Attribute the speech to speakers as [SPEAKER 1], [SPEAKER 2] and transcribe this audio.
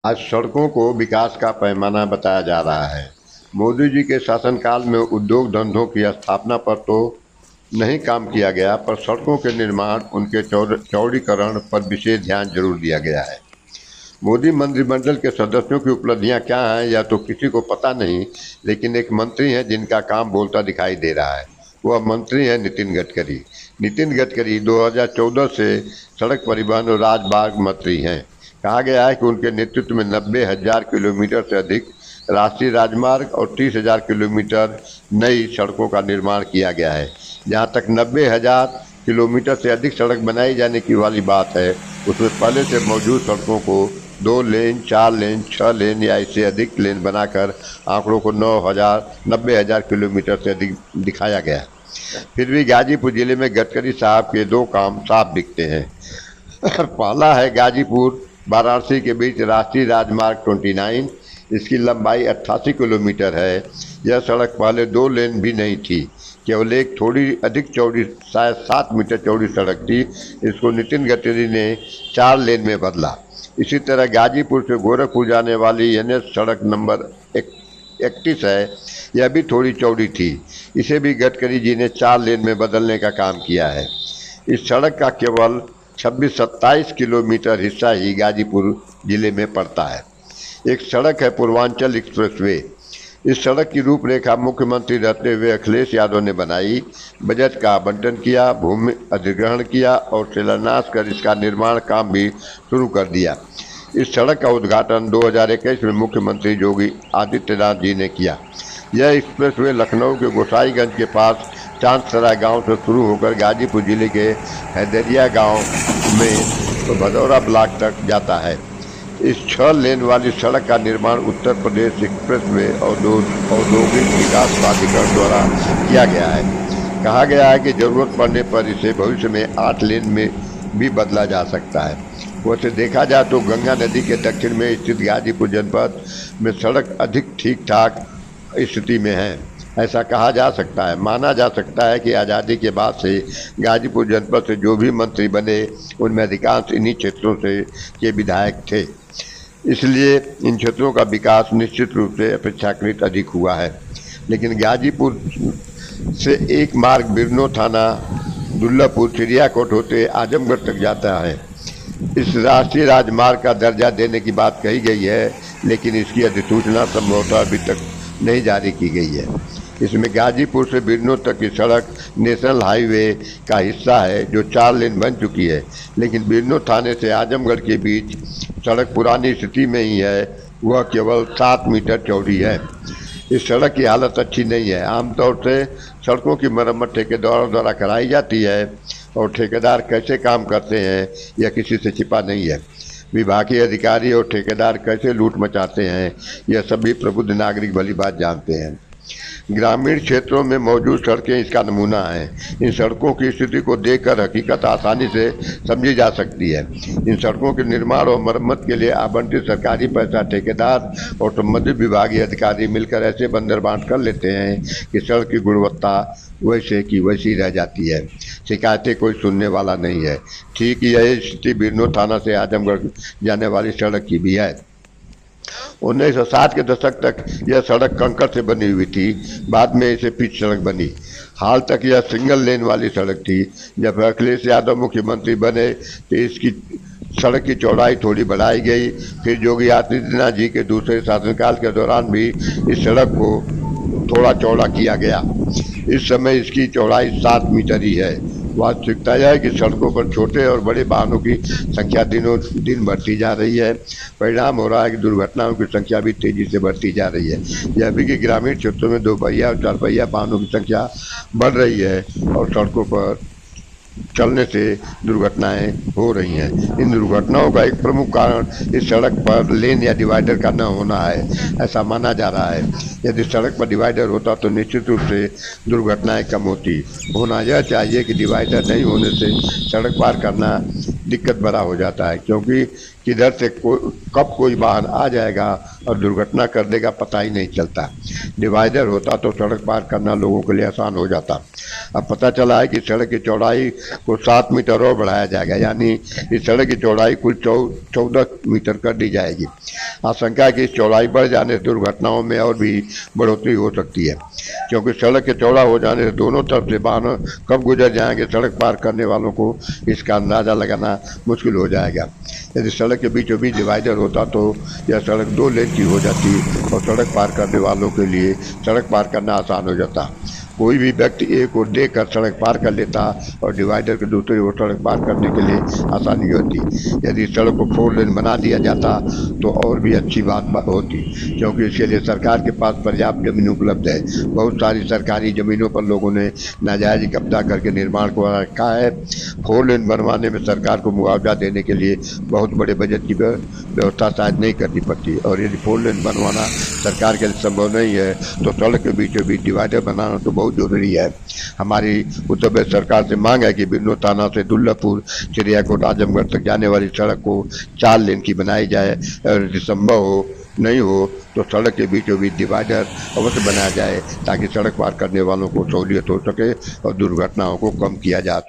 [SPEAKER 1] आज सड़कों को विकास का पैमाना बताया जा रहा है। मोदी जी के शासनकाल में उद्योग धंधों की स्थापना पर तो नहीं काम किया गया, पर सड़कों के निर्माण, उनके चौड़ीकरण पर विशेष ध्यान जरूर दिया गया है। मोदी मंत्रिमंडल के सदस्यों की उपलब्धियां क्या हैं या तो किसी को पता नहीं, लेकिन एक मंत्री हैं जिनका काम बोलता दिखाई दे रहा है। वह मंत्री हैं नितिन गडकरी। नितिन गडकरी 2014 से सड़क परिवहन और राजमार्ग मंत्री हैं। कहा गया है कि उनके नेतृत्व में 90,000 किलोमीटर से अधिक राष्ट्रीय राजमार्ग और 30,000 किलोमीटर नई सड़कों का निर्माण किया गया है। जहाँ तक 90,000 किलोमीटर से अधिक सड़क बनाई जाने की वाली बात है, उसमें पहले से मौजूद सड़कों को 2 लेन, 4 लेन, 6 लेन या इससे अधिक लेन बनाकर आंकड़ों को 90,000 किलोमीटर से अधिक दिखाया गया। फिर भी गाजीपुर जिले में गडकरी साहब के दो काम साफ दिखते हैं। पहला है गाजीपुर वाराणसी के बीच राष्ट्रीय राजमार्ग 29। इसकी लंबाई 88 किलोमीटर है। यह सड़क पहले 2 लेन भी नहीं थी, केवल एक थोड़ी अधिक चौड़ी, शायद 7 मीटर चौड़ी सड़क थी। इसको नितिन गडकरी ने 4 लेन में बदला। इसी तरह गाजीपुर से गोरखपुर जाने वाली NH सड़क नंबर 31 है। यह भी थोड़ी चौड़ी थी। इसे भी गडकरी जी ने 4 लेन में बदलने का काम किया है। इस सड़क का केवल 26-27 किलोमीटर हिस्सा ही गाजीपुर जिले में पड़ता है। एक सड़क है पूर्वांचल एक्सप्रेसवे। इस सड़क की रूपरेखा मुख्यमंत्री रहते हुए अखिलेश यादव ने बनाई। बजट का आवंटन किया, भूमि अधिग्रहण किया और शिलान्यास कर इसका निर्माण काम भी शुरू कर दिया। इस सड़क का उद्घाटन 2021 में मुख्यमंत्री योगी आदित्यनाथ जी ने किया। यह एक्सप्रेसवे लखनऊ के गोसाईगंज के पास चांदसराय गांव से शुरू होकर गाजीपुर जिले के हैदरिया गांव में तो भदौरा ब्लॉक तक जाता है। इस 6 लेन वाली सड़क का निर्माण उत्तर प्रदेश एक्सप्रेसवे और औद्योगिक विकास प्राधिकरण द्वारा किया गया है। कहा गया है कि जरूरत पड़ने पर इसे भविष्य में 8 लेन में भी बदला जा सकता है। वैसे देखा जाए तो गंगा नदी के दक्षिण में स्थित गाजीपुर जनपद में सड़क अधिक ठीक ठाक स्थिति में है, ऐसा कहा जा सकता है। माना जा सकता है कि आज़ादी के बाद से गाजीपुर जनपद से जो भी मंत्री बने, उनमें अधिकांश इन्हीं क्षेत्रों से के विधायक थे। इसलिए इन क्षेत्रों का विकास निश्चित रूप से अपेक्षाकृत अधिक हुआ है। लेकिन गाजीपुर से एक मार्ग बिरनो थाना, दुल्लापुर, चिड़ियाकोट होते आजमगढ़ तक जाता है। इस राष्ट्रीय राजमार्ग का दर्जा देने की बात कही गई है, लेकिन इसकी अधिसूचना संभवतः अभी तक नहीं जारी की गई है। इसमें गाजीपुर से बिरनो तक की सड़क नेशनल हाईवे का हिस्सा है, जो 4 लेन बन चुकी है। लेकिन बिरनो थाने से आजमगढ़ के बीच सड़क पुरानी स्थिति में ही है, वह केवल 7 मीटर चौड़ी है। इस सड़क की हालत अच्छी नहीं है। आमतौर से सड़कों की मरम्मत ठेकेदारों द्वारा कराई जाती है और ठेकेदार कैसे काम करते हैं यह किसी से छिपा नहीं है। विभागीय अधिकारी और ठेकेदार कैसे लूट मचाते हैं यह सभी प्रबुद्ध नागरिक भली बात जानते हैं। ग्रामीण क्षेत्रों में मौजूद सड़कें इसका नमूना हैं। इन सड़कों की स्थिति को देखकर हकीकत आसानी से समझी जा सकती है। इन सड़कों के निर्माण और मरम्मत के लिए आवंटित सरकारी पैसा ठेकेदार और संबंधित विभागीय अधिकारी मिलकर ऐसे बंदरबांट कर लेते हैं कि सड़क की गुणवत्ता वैसे की वैसी रह जाती है। शिकायतें कोई सुनने वाला नहीं है। ठीक यही स्थिति बिरनो थाना से आजमगढ़ जाने वाली सड़क की भी है। 1960 के दशक तक यह सड़क कंकड़ से बनी हुई थी। बाद में इसे पिच सड़क बनी। हाल तक यह सिंगल लेन वाली सड़क थी। जब अखिलेश यादव मुख्यमंत्री बने तो इसकी सड़क की चौड़ाई थोड़ी बढ़ाई गई। फिर योगी आदित्यनाथ जी के दूसरे शासनकाल के दौरान भी इस सड़क को थोड़ा चौड़ा किया गया। इस समय इसकी चौड़ाई 7 मीटर ही है। वास्तविकता यह है कि सड़कों पर छोटे और बड़े वाहनों की संख्या दिनों दिन बढ़ती जा रही है। परिणाम हो रहा है कि दुर्घटनाओं की संख्या भी तेजी से बढ़ती जा रही है। यह भी कि ग्रामीण क्षेत्रों में 2 पहिया और 4 पहिया वाहनों की संख्या बढ़ रही है और सड़कों पर चलने से दुर्घटनाएं हो रही हैं। इन दुर्घटनाओं का एक प्रमुख कारण इस सड़क पर लेन या डिवाइडर का न होना है, ऐसा माना जा रहा है। यदि सड़क पर डिवाइडर होता तो निश्चित रूप से दुर्घटनाएं कम होती। होना यह चाहिए कि डिवाइडर नहीं होने से सड़क पार करना दिक्कत भरा हो जाता है, क्योंकि किधर से कब कोई वाहन आ जाएगा और दुर्घटना कर देगा, पता ही नहीं चलता। डिवाइडर होता तो सड़क पार करना लोगों के लिए आसान हो जाता। अब पता चला है कि सड़क की चौड़ाई को 7 मीटर और बढ़ाया जाएगा, यानी इस सड़क की चौड़ाई कुल 14 मीटर कर दी जाएगी। आशंका है कि इस चौड़ाई बढ़ जाने से दुर्घटनाओं में और भी बढ़ोतरी हो सकती है, क्योंकि सड़क के चौड़ा हो जाने से दोनों तरफ से वाहन कब गुजर जाएंगे सड़क पार करने वालों को इसका अंदाज़ा लगाना मुश्किल हो जाएगा। यदि सड़क के बीचों बीच डिवाइडर होता तो यह सड़क 2 लेन की हो जाती और सड़क पार करने वालों के लिए सड़क पार करना आसान हो जाता। कोई भी व्यक्ति एक ओर देखकर सड़क पार कर लेता और डिवाइडर के दूसरी ओर सड़क पार करने के लिए आसानी होती। यदि सड़क को 4 लेन बना दिया जाता तो और भी अच्छी बात होती, क्योंकि इसके लिए सरकार के पास पर्याप्त जमीन उपलब्ध है। बहुत सारी सरकारी ज़मीनों पर लोगों ने नाजायज कब्जा करके निर्माण को रखा है। 4 लेन बनवाने में सरकार को मुआवजा देने के लिए बहुत बड़े बजट की व्यवस्था शायद नहीं करनी पड़ती, और यदि 4 लेन बनवाना सरकार के लिए संभव नहीं है तो सड़क के बीचों बीच डिवाइडर बनाना तो बहुत ज़रूरी है। हमारी उत्तर प्रदेश सरकार से मांग है कि बिन्नू थाना से दुल्लापुर चिड़ियाकोट आजमगढ़ तक जाने वाली सड़क को 4 लेन की बनाई जाए, और यदि संभव हो नहीं हो तो सड़क के बीचों बीच डिवाइडर अवश्य बनाया जाए, ताकि सड़क पार करने वालों को सहूलियत हो सके और दुर्घटनाओं को कम किया जा